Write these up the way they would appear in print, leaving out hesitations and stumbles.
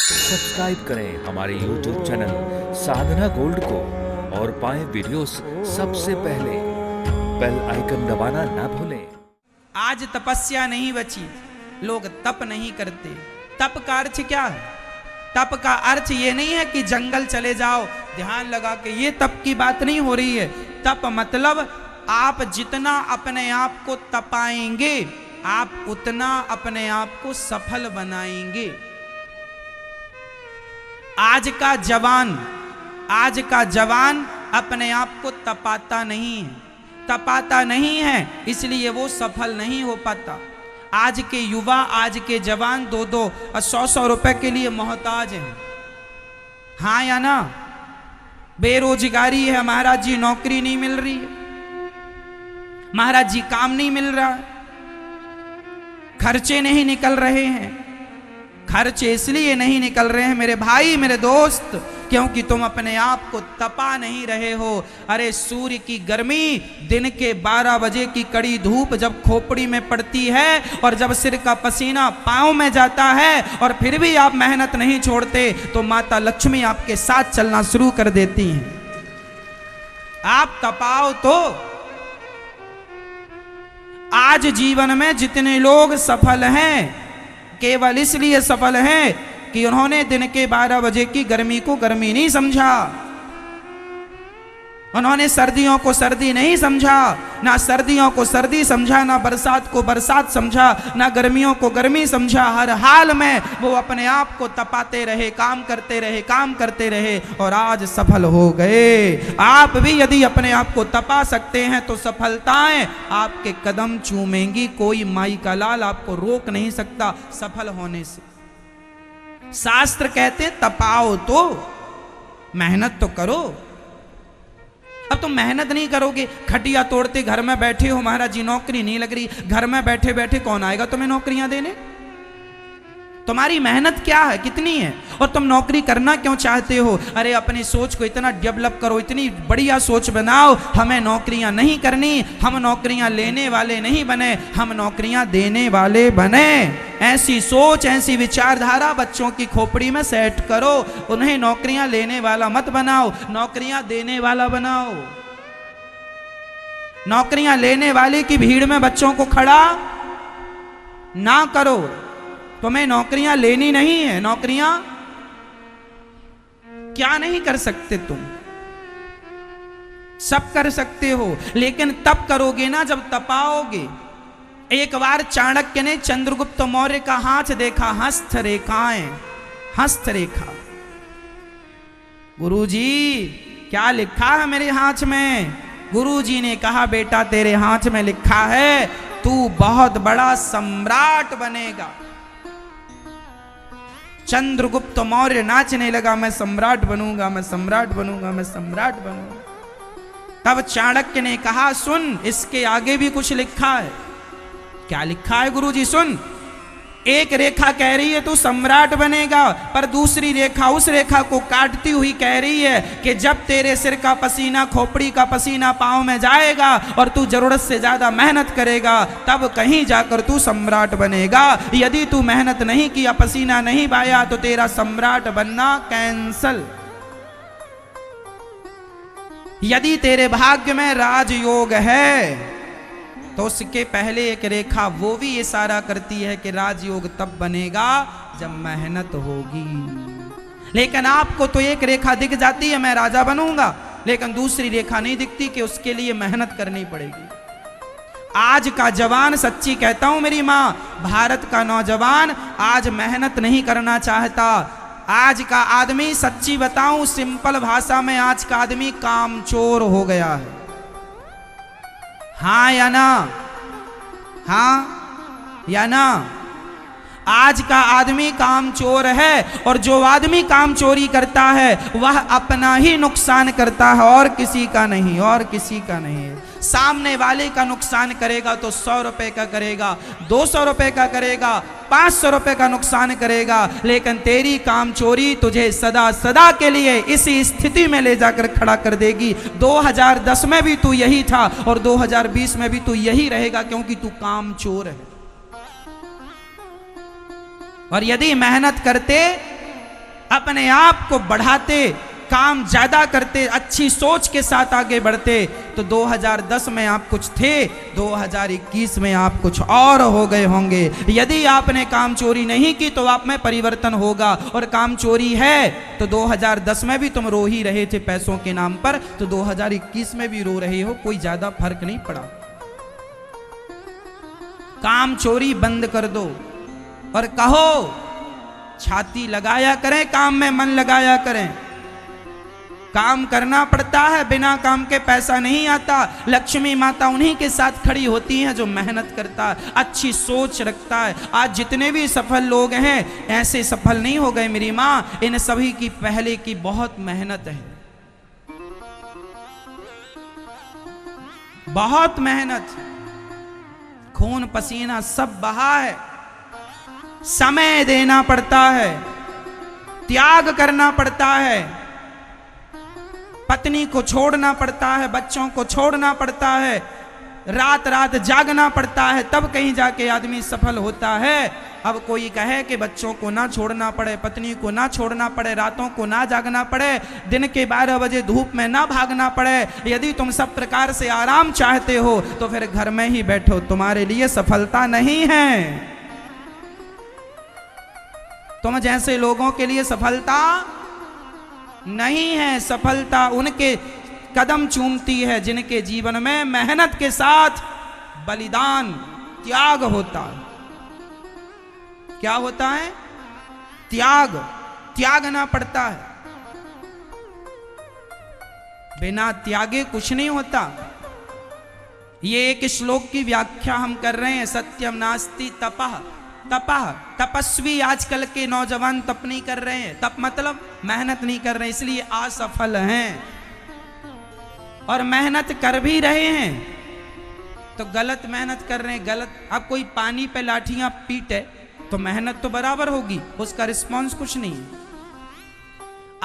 Subscribe करें हमारे YouTube channel साधना gold को और पाएं वीडियोस सबसे पहले। बेल आइकन दबाना ना भूलें। आज तपस्या नहीं बची, लोग तप नहीं करते। तप का अर्थ क्या है? तप का अर्थ ये नहीं है कि जंगल चले जाओ ध्यान लगा के, ये तप की बात नहीं हो रही है। तप मतलब आप जितना अपने आप को तपाएंगे, आप उतना अपने आप को सफल बनाएंगे। आज का जवान अपने आप को तपाता नहीं है, इसलिए वो सफल नहीं हो पाता। आज के युवा, आज के जवान 2-2 और 100-100 रुपए के लिए मोहताज हैं। हाँ या ना? बेरोजगारी है महाराज जी, नौकरी नहीं मिल रही है महाराज जी, काम नहीं मिल रहा है, खर्चे नहीं निकल रहे हैं। खर्चे इसलिए नहीं निकल रहे हैं मेरे भाई, मेरे दोस्त, क्योंकि तुम अपने आप को तपा नहीं रहे हो। अरे सूर्य की गर्मी, दिन के 12 बजे की कड़ी धूप जब खोपड़ी में पड़ती है और जब सिर का पसीना पांव में जाता है और फिर भी आप मेहनत नहीं छोड़ते, तो माता लक्ष्मी आपके साथ चलना शुरू कर देती हैं। आप तपाओ तो। आज जीवन में जितने लोग सफल हैं, केवल इसलिए सफल हैं कि उन्होंने दिन के 12 बजे की गर्मी को गर्मी नहीं समझा, उन्होंने सर्दियों को सर्दी नहीं समझा, ना सर्दियों को सर्दी समझा, ना बरसात को बरसात समझा, ना गर्मियों को गर्मी समझा। हर हाल में वो अपने आप को तपाते रहे, काम करते रहे और आज सफल हो गए। आप भी यदि अपने आप को तपा सकते हैं तो सफलताएं आपके कदम चूमेंगी। कोई माई का लाल आपको रोक नहीं सकता सफल होने से। शास्त्र कहते तपाओ तो, मेहनत तो करो। अब तुम मेहनत नहीं करोगे, खटिया तोड़ते घर में बैठे हो, महाराज जी नौकरी नहीं लग रही, घर में बैठे बैठे कौन आएगा तुम्हें नौकरियां देने? तुम्हारी मेहनत क्या है, कितनी है, और तुम नौकरी करना क्यों चाहते हो? अरे अपनी सोच को इतना डेवलप करो, इतनी बढ़िया सोच बनाओ। हमें नौकरियां नहीं करनी, हम नौकरियां लेने वाले नहीं बने, हम नौकरियां देने वाले बने। ऐसी सोच, ऐसी विचारधारा बच्चों की खोपड़ी में सेट करो। उन्हें नौकरियां लेने वाला मत बनाओ, नौकरियां देने वाला बनाओ। नौकरियां लेने वाले की भीड़ में बच्चों को खड़ा ना करो। तुम्हें नौकरियां लेनी नहीं है। नौकरियां क्या नहीं कर सकते तुम? सब कर सकते हो, लेकिन तब करोगे ना जब तपाओगे। एक बार चाणक्य ने चंद्रगुप्त मौर्य का हाथ देखा, हस्तरेखा। गुरुजी क्या लिखा है मेरे हाथ में? गुरुजी ने कहा बेटा तेरे हाथ में लिखा है तू बहुत बड़ा सम्राट बनेगा। चंद्रगुप्त मौर्य नाचने लगा, मैं सम्राट बनूंगा, मैं सम्राट बनूंगा, मैं सम्राट बनूंगा। तब चाणक्य ने कहा सुन, इसके आगे भी कुछ लिखा है। क्या लिखा है गुरुजी? सुन, एक रेखा कह रही है तू सम्राट बनेगा, पर दूसरी रेखा उस रेखा को काटती हुई कह रही है कि जब तेरे सिर का पसीना, खोपड़ी का पसीना पांव में जाएगा और तू जरूरत से ज्यादा मेहनत करेगा, तब कहीं जाकर तू सम्राट बनेगा। यदि तू मेहनत नहीं किया, पसीना नहीं बहाया, तो तेरा सम्राट बनना कैंसल। यदि तेरे भाग्य में राजयोग है तो उसके पहले एक रेखा वो भी इशारा करती है कि राजयोग तब बनेगा जब मेहनत होगी। लेकिन आपको तो एक रेखा दिख जाती है मैं राजा बनूंगा, लेकिन दूसरी रेखा नहीं दिखती कि उसके लिए मेहनत करनी पड़ेगी। आज का जवान, सच्ची कहता हूं मेरी मां, भारत का नौजवान आज मेहनत नहीं करना चाहता। आज का आदमी, सच्ची बताऊं सिंपल भाषा में, आज का आदमी कामचोर हो गया है। हाँ या ना? हाँ या ना? आज का आदमी कामचोर है, और जो आदमी कामचोरी करता है वह अपना ही नुकसान करता है, और किसी का नहीं, और किसी का नहीं। सामने वाले का नुकसान करेगा तो 100 रुपए का करेगा, 200 रुपए का करेगा, 500 रुपए का नुकसान करेगा, लेकिन तेरी कामचोरी तुझे सदा सदा के लिए इसी स्थिति में ले जाकर खड़ा कर देगी। 2010 में भी तू यही था और 2020 में भी तू यही रहेगा, क्योंकि तू कामचोर है। और यदि मेहनत करते अपने आप को बढ़ाते, काम ज्यादा करते, अच्छी सोच के साथ आगे बढ़ते, तो 2010 में आप कुछ थे, 2021 में आप कुछ और हो गए होंगे। यदि आपने काम चोरी नहीं की तो आप में परिवर्तन होगा, और काम चोरी है तो 2010 में भी तुम रो ही रहे थे पैसों के नाम पर, तो 2021 में भी रो रहे हो, कोई ज्यादा फर्क नहीं पड़ा। काम चोरी बंद कर दो और कहो छाती लगाया करें, काम में मन लगाया करें। काम करना पड़ता है, बिना काम के पैसा नहीं आता। लक्ष्मी माता उन्हीं के साथ खड़ी होती हैं जो मेहनत करता है, अच्छी सोच रखता है। आज जितने भी सफल लोग हैं ऐसे सफल नहीं हो गए मेरी माँ, इन सभी की पहले की बहुत मेहनत है, बहुत मेहनत, खून पसीना सब बहा है। समय देना पड़ता है, त्याग करना पड़ता है, पत्नी को छोड़ना पड़ता है, बच्चों को छोड़ना पड़ता है, रात रात जागना पड़ता है, तब कहीं जाके आदमी सफल होता है। अब कोई कहे कि बच्चों को ना छोड़ना पड़े, पत्नी को ना छोड़ना पड़े, रातों को ना जागना पड़े, दिन के 12 बजे धूप में ना भागना पड़े, यदि तुम सब प्रकार से आराम चाहते हो तो फिर घर में ही बैठो, तुम्हारे लिए सफलता नहीं है। तुम जैसे लोगों के लिए सफलता नहीं है। सफलता उनके कदम चूमती है जिनके जीवन में मेहनत के साथ बलिदान, त्याग होता है। क्या होता है? त्याग, त्यागना पड़ता है। बिना त्यागे कुछ नहीं होता। ये एक श्लोक की व्याख्या हम कर रहे हैं, सत्यम नास्ति तपः तपः। तपस्वी आजकल के नौजवान तप नहीं कर रहे हैं, तप मतलब मेहनत नहीं कर रहे हैं, इसलिए असफल हैं। और मेहनत कर भी रहे हैं तो गलत मेहनत कर रहे हैं, गलत। अब कोई पानी पे लाठियां पीटे तो मेहनत तो बराबर होगी, उसका रिस्पॉन्स कुछ नहीं है।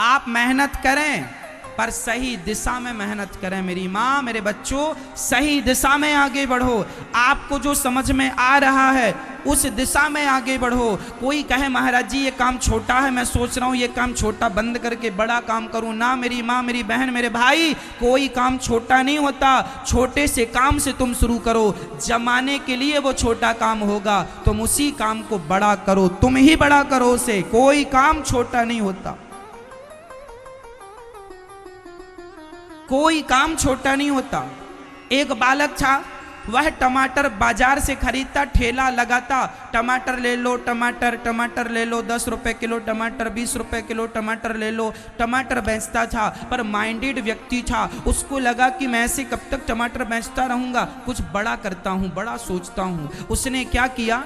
आप मेहनत करें पर सही दिशा में मेहनत करें मेरी माँ, मेरे बच्चों, सही दिशा में आगे बढ़ो। आपको जो समझ में आ रहा है उस दिशा में आगे बढ़ो। कोई कहे महाराज जी ये काम छोटा है, मैं सोच रहा हूँ ये काम छोटा बंद करके बड़ा काम करूँ, ना मेरी माँ, मेरी बहन, मेरे भाई, कोई काम छोटा नहीं होता। छोटे से काम से तुम शुरू करो, जमाने के लिए वो छोटा काम होगा, तुम उसी काम को बड़ा करो, तुम ही बड़ा करो उसे। कोई काम छोटा नहीं होता, कोई काम छोटा नहीं होता। एक बालक था, वह टमाटर बाजार से खरीदता, ठेला लगाता, टमाटर ले लो, टमाटर, टमाटर ले लो, 10 रुपए किलो टमाटर, 20 रुपए किलो टमाटर ले लो, टमाटर बेचता था। पर माइंडेड व्यक्ति था, उसको लगा कि मैं ऐसे कब तक टमाटर बेचता रहूंगा, कुछ बड़ा करता हूं, बड़ा सोचता हूं। उसने क्या किया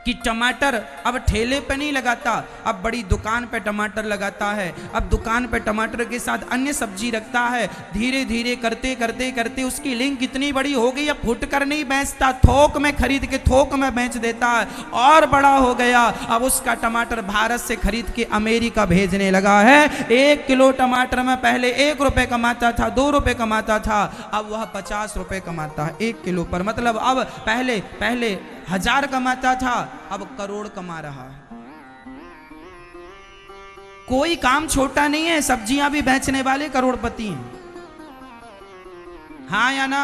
कि टमाटर अब ठेले पे नहीं लगाता, अब बड़ी दुकान पे टमाटर लगाता है। अब दुकान पे टमाटर के साथ अन्य सब्जी रखता है। धीरे धीरे करते करते करते उसकी लिंक इतनी बड़ी हो गई, अब फुट कर नहीं बेचता, थोक में खरीद के थोक में बेच देता है, और बड़ा हो गया। अब उसका टमाटर भारत से खरीद के अमेरिका भेजने लगा है। 1 किलो टमाटर में पहले 1 रुपए कमाता था, 2 रुपए कमाता था, अब वह 50 रुपए कमाता है 1 किलो पर। मतलब अब पहले 1000 कमाता था, अब करोड़ कमा रहा है। कोई काम छोटा नहीं है। सब्जियां भी बेचने वाले करोड़पति हैं, हाँ या ना?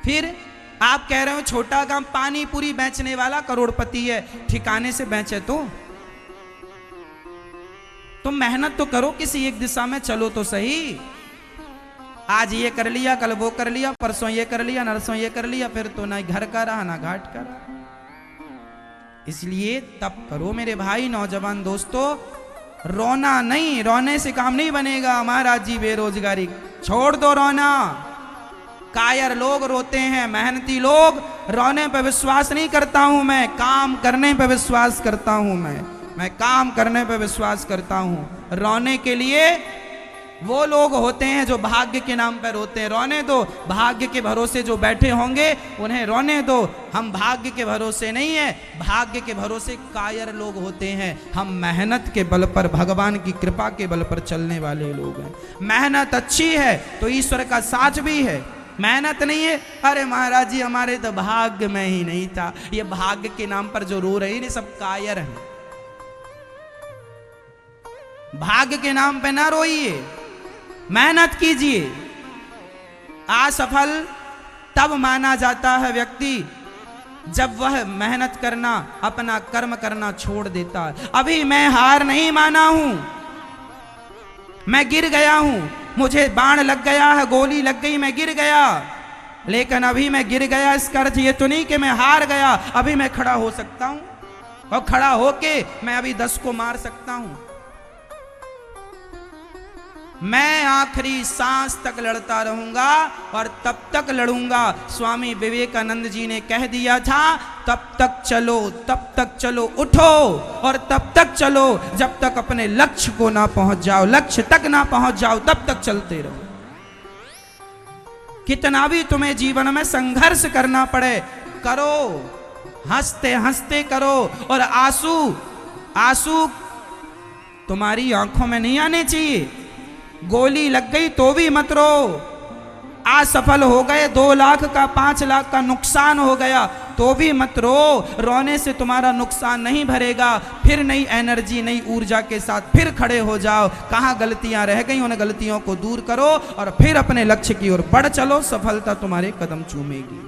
फिर आप कह रहे हो छोटा काम, पानी पूरी बेचने वाला करोड़पति है, ठिकाने से बेचे तो तुम मेहनत तो करो, किसी एक दिशा में चलो तो सही। आज ये कर लिया, कल वो कर लिया, परसों ये कर लिया, नरसों ये कर लिया, फिर तो ना घर का रहा ना घाट का रहा। इसलिए तप करो मेरे भाई, नौजवान दोस्तों। रोना नहीं, रोने से काम नहीं बनेगा। महाराज जी बेरोजगारी छोड़ दो, रोना। कायर लोग रोते हैं, मेहनती लोग रोने पे विश्वास नहीं करता हूं मैं, काम करने पे विश्वास करता हूं मैं काम करने पे विश्वास करता हूं। रोने के लिए वो लोग होते हैं जो भाग्य के नाम पर रोते हैं। रोने दो, भाग्य के भरोसे जो बैठे होंगे उन्हें रोने दो। हम भाग्य के भरोसे नहीं है, भाग्य के भरोसे कायर लोग होते हैं। हम मेहनत के बल पर, भगवान की कृपा के बल पर चलने वाले लोग हैं। मेहनत अच्छी है तो ईश्वर का साथ भी है। मेहनत नहीं है, अरे महाराज जी हमारे तो भाग्य में ही नहीं था, ये भाग्य के नाम पर जो रो रहे हैं सब कायर हैं। भाग्य के नाम पे ना रोइए, मेहनत कीजिए। असफल तब माना जाता है व्यक्ति जब वह मेहनत करना, अपना कर्म करना छोड़ देता है। अभी मैं हार नहीं माना हूं, मैं गिर गया हूं, मुझे बाण लग गया है, गोली लग गई, मैं गिर गया, लेकिन अभी मैं गिर गया इसका अर्थ ये तो नहीं कि मैं हार गया। अभी मैं खड़ा हो सकता हूं और खड़ा होके मैं अभी 10 को मार सकता हूं। मैं आखिरी सांस तक लड़ता रहूंगा और तब तक लड़ूंगा। स्वामी विवेकानंद जी ने कह दिया था, तब तक चलो, तब तक चलो, उठो और तब तक चलो जब तक अपने लक्ष्य को ना पहुंच जाओ, लक्ष्य तक ना पहुंच जाओ, तब तक चलते रहो। कितना भी तुम्हें जीवन में संघर्ष करना पड़े, करो, हंसते हंसते करो। और आंसू तुम्हारी आंखों में नहीं आने चाहिए। गोली लग गई तो भी मत रो, असफल हो गए, 2 लाख का 5 लाख का नुकसान हो गया तो भी मत रो। रोने से तुम्हारा नुकसान नहीं भरेगा, फिर नई एनर्जी, नई ऊर्जा के साथ फिर खड़े हो जाओ। कहाँ गलतियां रह गई उन गलतियों को दूर करो और फिर अपने लक्ष्य की ओर बढ़ चलो, सफलता तुम्हारे कदम चूमेगी।